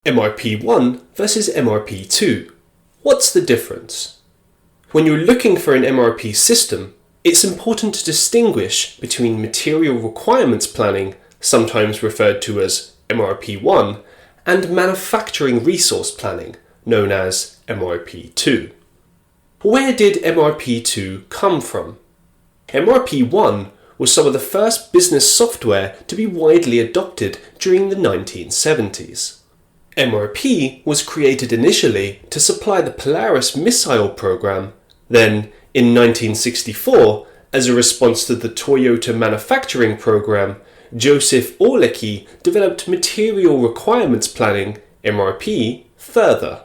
MRP I versus MRP II. What's the difference? When you're looking for an MRP system, it's important to distinguish between material requirements planning, sometimes referred to as MRP I, and manufacturing resource planning, known as MRP II. Where did MRP II come from? MRP I was some of the first business software to be widely adopted during the 1970s. MRP was created initially to supply the Polaris missile program. Then, in 1964, as a response to the Toyota manufacturing program, Joseph Orlecki developed Material Requirements Planning, MRP, further.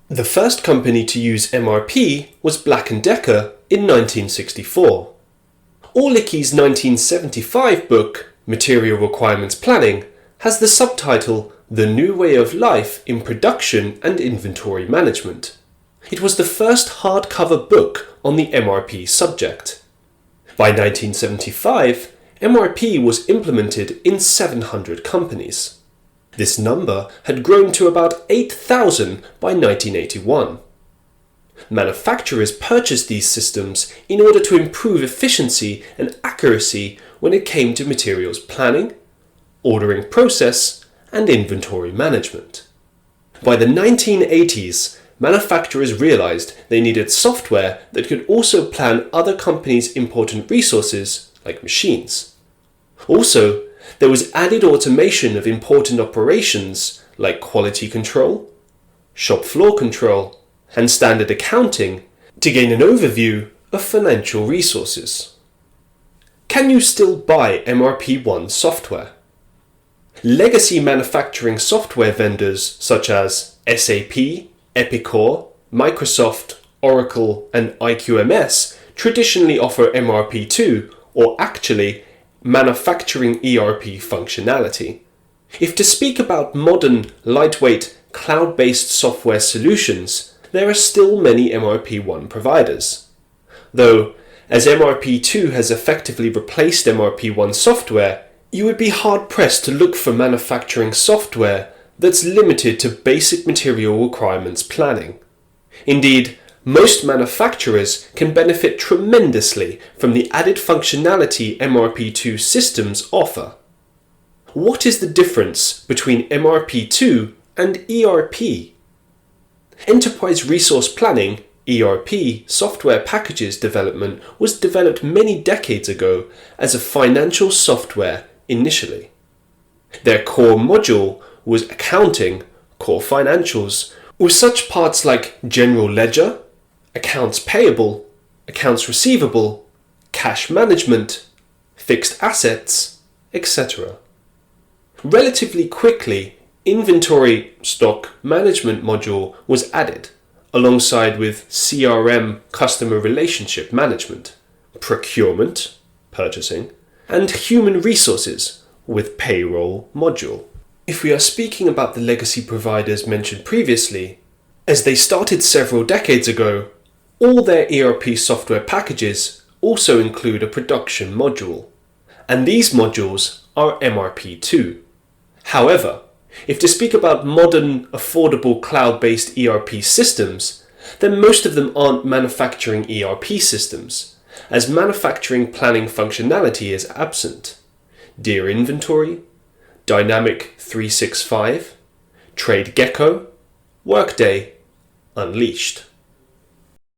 The first company to use MRP was Black & Decker in 1964. Orlecki's 1975 book, Material Requirements Planning, has the subtitle The New Way of Life in Production and Inventory Management. It was the first hardcover book on the MRP subject. By 1975, MRP was implemented in 700 companies. This number had grown to about 8,000 by 1981. Manufacturers purchased these systems in order to improve efficiency and accuracy when it came to materials planning, ordering process, and inventory management. By the 1980s, manufacturers realized they needed software that could also plan other companies' important resources, like machines. Also, there was added automation of important operations, like quality control, shop floor control, and standard accounting, to gain an overview of financial resources. Can you still buy MRP I software? Legacy manufacturing software vendors such as SAP, Epicor, Microsoft, Oracle, and IQMS traditionally offer MRP II, or actually manufacturing ERP functionality. If to speak about modern, lightweight, cloud-based software solutions, there are still many MRP I providers. Though, as MRP II has effectively replaced MRP I software, you would be hard-pressed to look for manufacturing software that's limited to basic material requirements planning. Indeed, most manufacturers can benefit tremendously from the added functionality MRP II systems offer. What is the difference between MRP II and ERP? Enterprise Resource Planning, ERP, software packages development was developed many decades ago as a financial software initially. Their core module was accounting, core financials, with such parts like general ledger, accounts payable, accounts receivable, cash management, fixed assets, etc. Relatively quickly, inventory stock management module was added, alongside with CRM, customer relationship management, procurement, purchasing, and human resources with payroll module. If we are speaking about the legacy providers mentioned previously, as they started several decades ago, all their ERP software packages also include a production module, and these modules are MRP II. However, if to speak about modern, affordable cloud-based ERP systems, then most of them aren't manufacturing ERP systems, as manufacturing planning functionality is absent. Dear Inventory, Dynamic 365, TradeGecko, Workday, Unleashed.